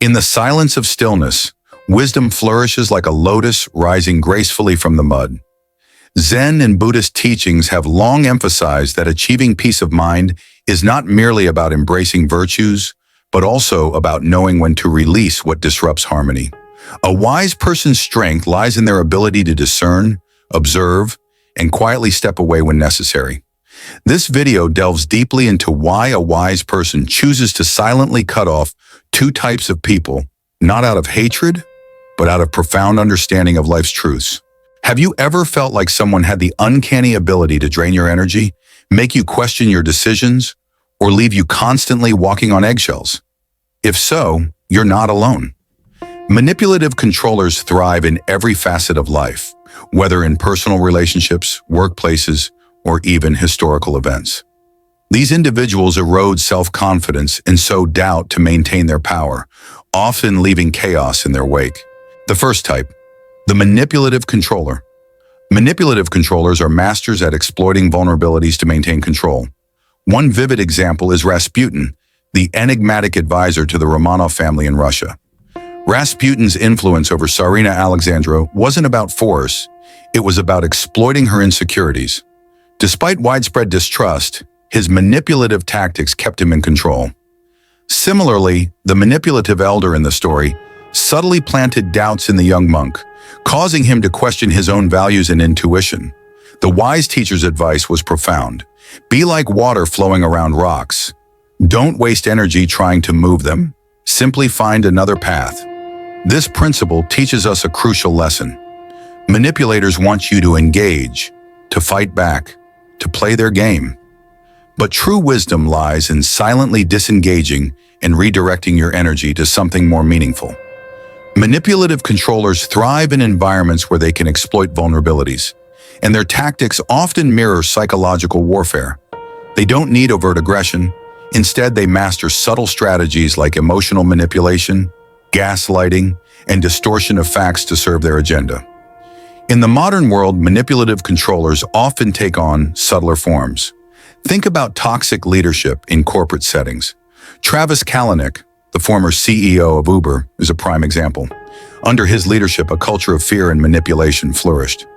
In the silence of stillness, wisdom flourishes like a lotus rising gracefully from the mud. Zen and Buddhist teachings have long emphasized that achieving peace of mind is not merely about embracing virtues, but also about knowing when to release what disrupts harmony. A wise person's strength lies in their ability to discern, observe, and quietly step away when necessary. This video delves deeply into why a wise person chooses to silently cut off two types of people, not out of hatred, but out of profound understanding of life's truths. Have you ever felt like someone had the uncanny ability to drain your energy, make you question your decisions, or leave you constantly walking on eggshells? If so, you're not alone. Manipulative controllers thrive in every facet of life, whether in personal relationships, workplaces, or even historical events. These individuals erode self-confidence and sow doubt to maintain their power, often leaving chaos in their wake. The first type, the manipulative controller. Manipulative controllers are masters at exploiting vulnerabilities to maintain control. One vivid example is Rasputin, the enigmatic advisor to the Romanov family in Russia. Rasputin's influence over Tsarina Alexandra wasn't about force, it was about exploiting her insecurities. Despite widespread distrust, his manipulative tactics kept him in control. Similarly, the manipulative elder in the story subtly planted doubts in the young monk, causing him to question his own values and intuition. The wise teacher's advice was profound. Be like water flowing around rocks. Don't waste energy trying to move them. Simply find another path. This principle teaches us a crucial lesson. Manipulators want you to engage, to fight back, to play their game. But true wisdom lies in silently disengaging and redirecting your energy to something more meaningful. Manipulative controllers thrive in environments where they can exploit vulnerabilities, and their tactics often mirror psychological warfare. They don't need overt aggression. Instead, they master subtle strategies like emotional manipulation, gaslighting, and distortion of facts to serve their agenda. In the modern world, manipulative controllers often take on subtler forms. Think about toxic leadership in corporate settings. Travis Kalanick, the former CEO of Uber, is a prime example. Under his leadership, a culture of fear and manipulation flourished.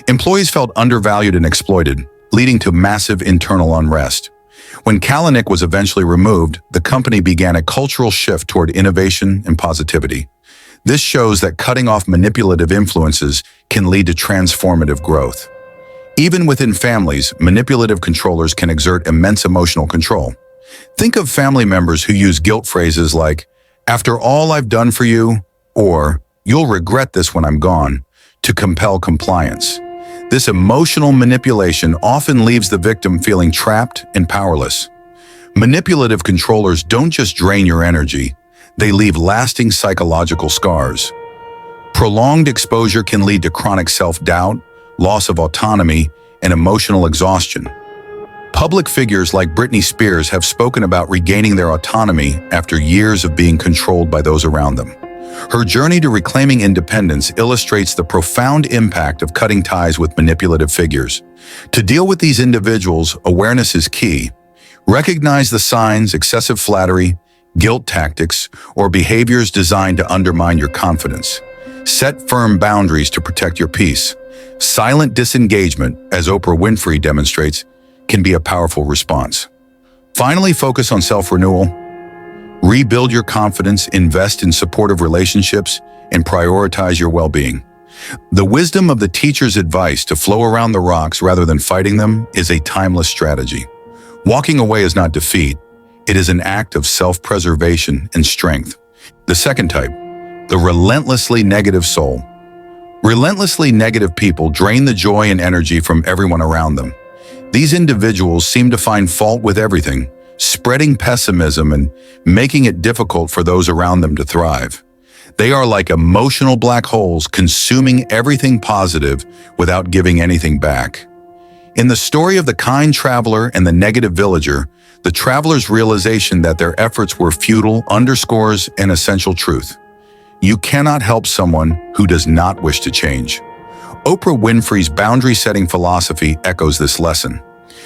Employees felt undervalued and exploited, leading to massive internal unrest. When Kalanick was eventually removed, the company began a cultural shift toward innovation and positivity. This shows that cutting off manipulative influences can lead to transformative growth. Even within families, manipulative controllers can exert immense emotional control. Think of family members who use guilt phrases like, "After all I've done for you," or "You'll regret this when I'm gone," to compel compliance. This emotional manipulation often leaves the victim feeling trapped and powerless. Manipulative controllers don't just drain your energy, they leave lasting psychological scars. Prolonged exposure can lead to chronic self-doubt, loss of autonomy, and emotional exhaustion. Public figures like Britney Spears have spoken about regaining their autonomy after years of being controlled by those around them. Her journey to reclaiming independence illustrates the profound impact of cutting ties with manipulative figures. To deal with these individuals, awareness is key. Recognize the signs, excessive flattery, guilt tactics, or behaviors designed to undermine your confidence. Set firm boundaries to protect your peace. Silent disengagement, as Oprah Winfrey demonstrates, can be a powerful response. Finally, focus on self-renewal. Rebuild your confidence, invest in supportive relationships, and prioritize your well-being. The wisdom of the teacher's advice to flow around the rocks rather than fighting them is a timeless strategy. Walking away is not defeat. It is an act of self-preservation and strength. The second type, the relentlessly negative soul. Relentlessly negative people drain the joy and energy from everyone around them. These individuals seem to find fault with everything, spreading pessimism and making it difficult for those around them to thrive. They are like emotional black holes, consuming everything positive without giving anything back. In the story of the kind traveler and the negative villager, the traveler's realization that their efforts were futile underscores an essential truth. You cannot help someone who does not wish to change. Oprah Winfrey's boundary-setting philosophy echoes this lesson.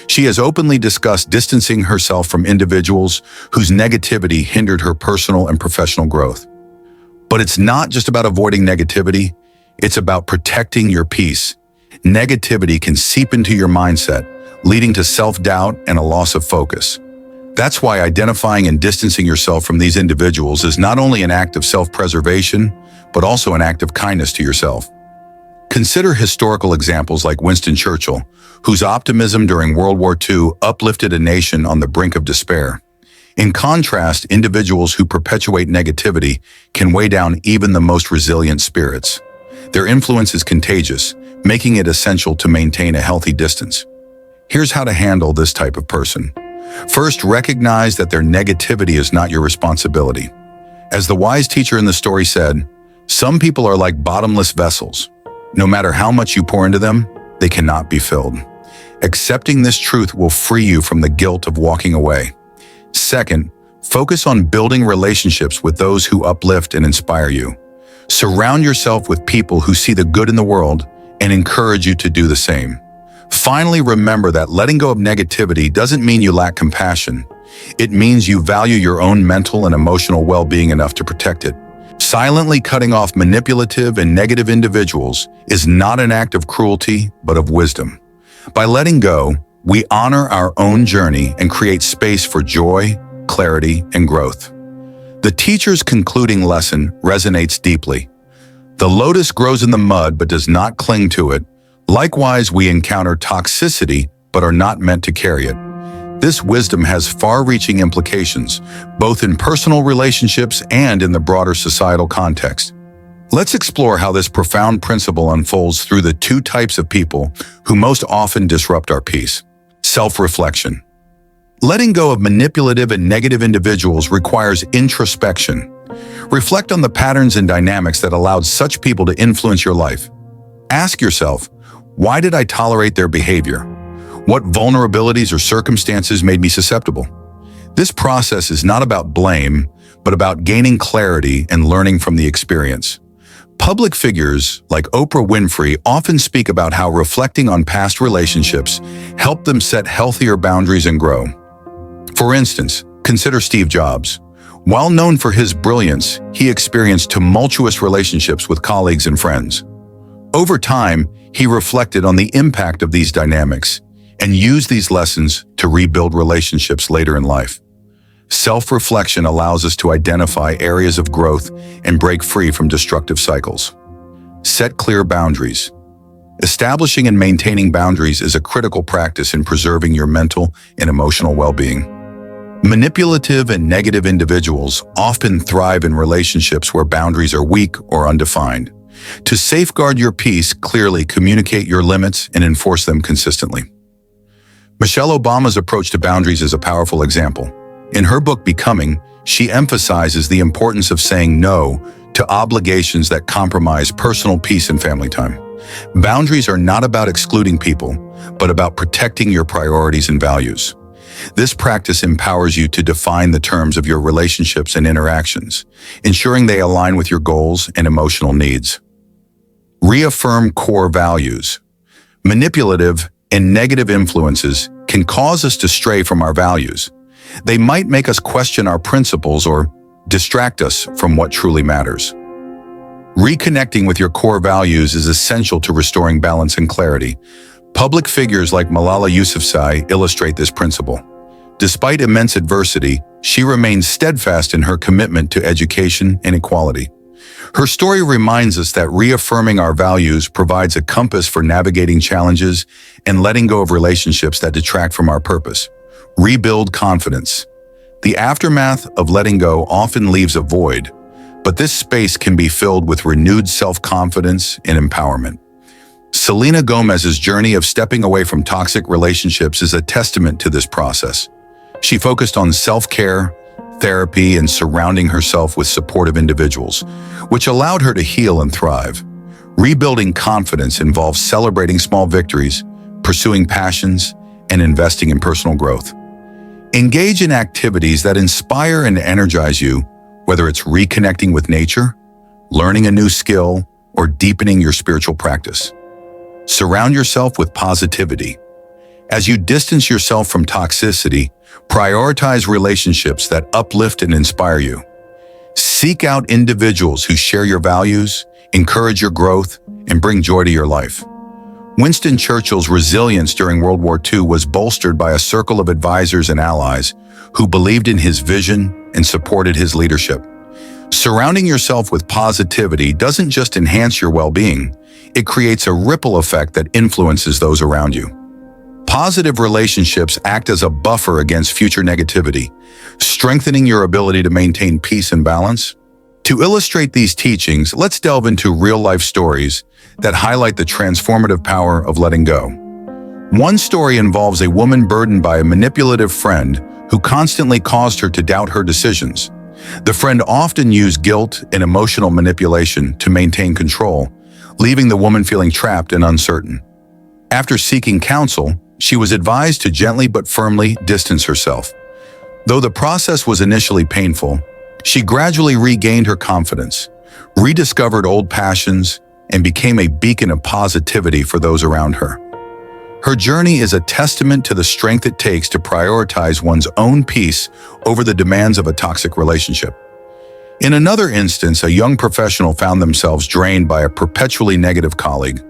She has openly discussed distancing herself from individuals whose negativity hindered her personal and professional growth. But it's not just about avoiding negativity, it's about protecting your peace. Negativity can seep into your mindset, leading to self-doubt and a loss of focus. That's why identifying and distancing yourself from these individuals is not only an act of self-preservation, but also an act of kindness to yourself. Consider historical examples like Winston Churchill, whose optimism during World War II uplifted a nation on the brink of despair. In contrast, individuals who perpetuate negativity can weigh down even the most resilient spirits. Their influence is contagious, making it essential to maintain a healthy distance. Here's how to handle this type of person. First, recognize that their negativity is not your responsibility. As the wise teacher in the story said, some people are like bottomless vessels. No matter how much you pour into them, they cannot be filled. Accepting this truth will free you from the guilt of walking away. Second, focus on building relationships with those who uplift and inspire you. Surround yourself with people who see the good in the world and encourage you to do the same. Finally, remember that letting go of negativity doesn't mean you lack compassion. It means you value your own mental and emotional well-being enough to protect it. Silently cutting off manipulative and negative individuals is not an act of cruelty, but of wisdom. By letting go, we honor our own journey and create space for joy, clarity, and growth. The teacher's concluding lesson resonates deeply. The lotus grows in the mud but does not cling to it. Likewise, we encounter toxicity but are not meant to carry it. This wisdom has far-reaching implications, both in personal relationships and in the broader societal context. Let's explore how this profound principle unfolds through the two types of people who most often disrupt our peace. Self-reflection. Letting go of manipulative and negative individuals requires introspection. Reflect on the patterns and dynamics that allowed such people to influence your life. Ask yourself, why did I tolerate their behavior? What vulnerabilities or circumstances made me susceptible? This process is not about blame, but about gaining clarity and learning from the experience. Public figures like Oprah Winfrey often speak about how reflecting on past relationships helped them set healthier boundaries and grow. For instance, consider Steve Jobs. While known for his brilliance, he experienced tumultuous relationships with colleagues and friends. Over time, he reflected on the impact of these dynamics and use these lessons to rebuild relationships later in life. Self-reflection allows us to identify areas of growth and break free from destructive cycles. Set clear boundaries. Establishing and maintaining boundaries is a critical practice in preserving your mental and emotional well-being. Manipulative and negative individuals often thrive in relationships where boundaries are weak or undefined. To safeguard your peace, clearly communicate your limits and enforce them consistently. Michelle Obama's approach to boundaries is a powerful example. In her book, Becoming, she emphasizes the importance of saying no to obligations that compromise personal peace and family time. Boundaries are not about excluding people, but about protecting your priorities and values. This practice empowers you to define the terms of your relationships and interactions, ensuring they align with your goals and emotional needs. Reaffirm core values. Manipulative and negative influences can cause us to stray from our values. They might make us question our principles or distract us from what truly matters. Reconnecting with your core values is essential to restoring balance and clarity. Public figures like Malala Yousafzai illustrate this principle. Despite immense adversity, she remains steadfast in her commitment to education and equality. Her story reminds us that reaffirming our values provides a compass for navigating challenges and letting go of relationships that detract from our purpose. Rebuild confidence. The aftermath of letting go often leaves a void, but this space can be filled with renewed self-confidence and empowerment. Selena Gomez's journey of stepping away from toxic relationships is a testament to this process. She focused on self-care, therapy, and surrounding herself with supportive individuals, which allowed her to heal and thrive. Rebuilding confidence involves celebrating small victories, pursuing passions, and investing in personal growth. Engage in activities that inspire and energize you, whether it's reconnecting with nature, learning a new skill, or deepening your spiritual practice. Surround yourself with positivity. As you distance yourself from toxicity, prioritize relationships that uplift and inspire you. Seek out individuals who share your values, encourage your growth, and bring joy to your life. Winston Churchill's resilience during World War II was bolstered by a circle of advisors and allies who believed in his vision and supported his leadership. Surrounding yourself with positivity doesn't just enhance your well-being, it creates a ripple effect that influences those around you. Positive relationships act as a buffer against future negativity, strengthening your ability to maintain peace and balance. To illustrate these teachings, let's delve into real-life stories that highlight the transformative power of letting go. One story involves a woman burdened by a manipulative friend who constantly caused her to doubt her decisions. The friend often used guilt and emotional manipulation to maintain control, leaving the woman feeling trapped and uncertain. After seeking counsel, she was advised to gently but firmly distance herself. Though the process was initially painful, she gradually regained her confidence, rediscovered old passions, and became a beacon of positivity for those around her. Her journey is a testament to the strength it takes to prioritize one's own peace over the demands of a toxic relationship. In another instance, a young professional found themselves drained by a perpetually negative colleague.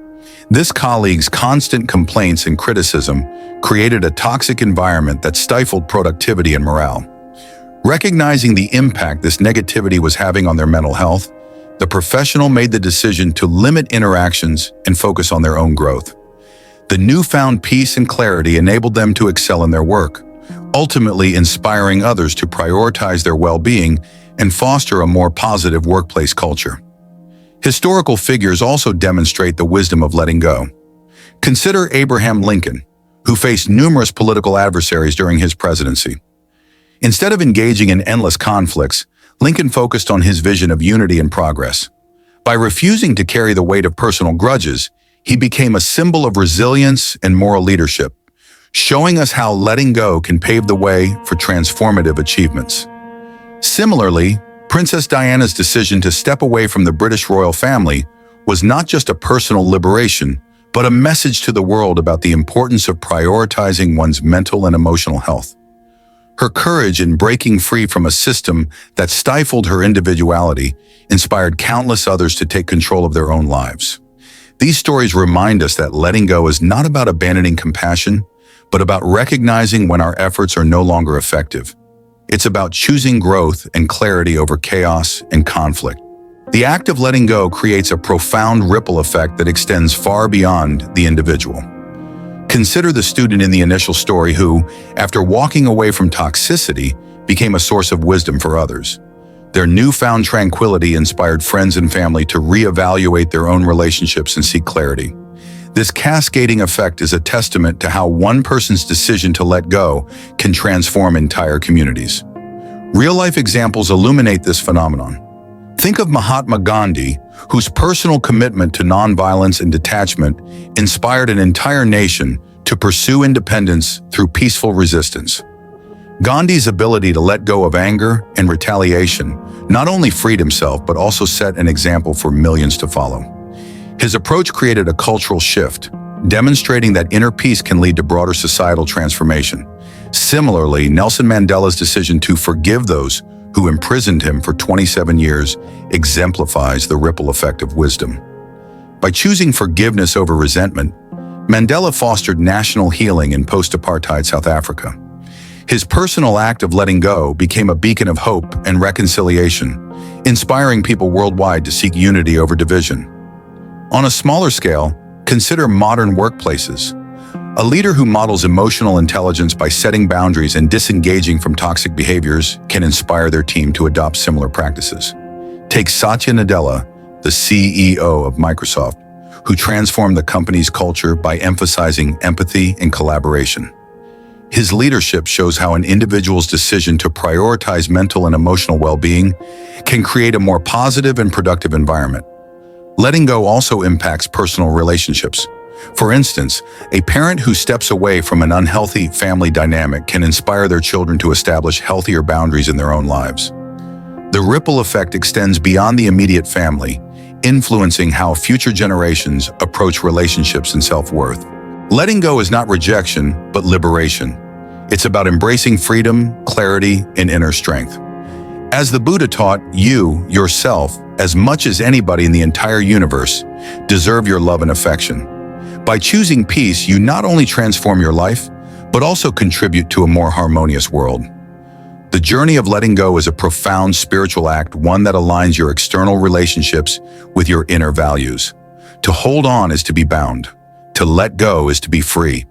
This colleague's constant complaints and criticism created a toxic environment that stifled productivity and morale. Recognizing the impact this negativity was having on their mental health, the professional made the decision to limit interactions and focus on their own growth. The newfound peace and clarity enabled them to excel in their work, ultimately inspiring others to prioritize their well-being and foster a more positive workplace culture. Historical figures also demonstrate the wisdom of letting go. Consider Abraham Lincoln, who faced numerous political adversaries during his presidency. Instead of engaging in endless conflicts, Lincoln focused on his vision of unity and progress. By refusing to carry the weight of personal grudges, he became a symbol of resilience and moral leadership, showing us how letting go can pave the way for transformative achievements. Similarly, Princess Diana's decision to step away from the British royal family was not just a personal liberation, but a message to the world about the importance of prioritizing one's mental and emotional health. Her courage in breaking free from a system that stifled her individuality inspired countless others to take control of their own lives. These stories remind us that letting go is not about abandoning compassion, but about recognizing when our efforts are no longer effective. It's about choosing growth and clarity over chaos and conflict. The act of letting go creates a profound ripple effect that extends far beyond the individual. Consider the student in the initial story who, after walking away from toxicity, became a source of wisdom for others. Their newfound tranquility inspired friends and family to reevaluate their own relationships and seek clarity. This cascading effect is a testament to how one person's decision to let go can transform entire communities. Real-life examples illuminate this phenomenon. Think of Mahatma Gandhi, whose personal commitment to nonviolence and detachment inspired an entire nation to pursue independence through peaceful resistance. Gandhi's ability to let go of anger and retaliation not only freed himself but also set an example for millions to follow. His approach created a cultural shift, demonstrating that inner peace can lead to broader societal transformation. Similarly, Nelson Mandela's decision to forgive those who imprisoned him for 27 years exemplifies the ripple effect of wisdom. By choosing forgiveness over resentment, Mandela fostered national healing in post-apartheid South Africa. His personal act of letting go became a beacon of hope and reconciliation, inspiring people worldwide to seek unity over division. On a smaller scale, consider modern workplaces. A leader who models emotional intelligence by setting boundaries and disengaging from toxic behaviors can inspire their team to adopt similar practices. Take Satya Nadella, the CEO of Microsoft, who transformed the company's culture by emphasizing empathy and collaboration. His leadership shows how an individual's decision to prioritize mental and emotional well-being can create a more positive and productive environment. Letting go also impacts personal relationships. For instance, a parent who steps away from an unhealthy family dynamic can inspire their children to establish healthier boundaries in their own lives. The ripple effect extends beyond the immediate family, influencing how future generations approach relationships and self-worth. Letting go is not rejection, but liberation. It's about embracing freedom, clarity, and inner strength. As the Buddha taught, you, yourself, as much as anybody in the entire universe, deserve your love and affection. By choosing peace, you not only transform your life, but also contribute to a more harmonious world. The journey of letting go is a profound spiritual act, one that aligns your external relationships with your inner values. To hold on is to be bound. To let go is to be free.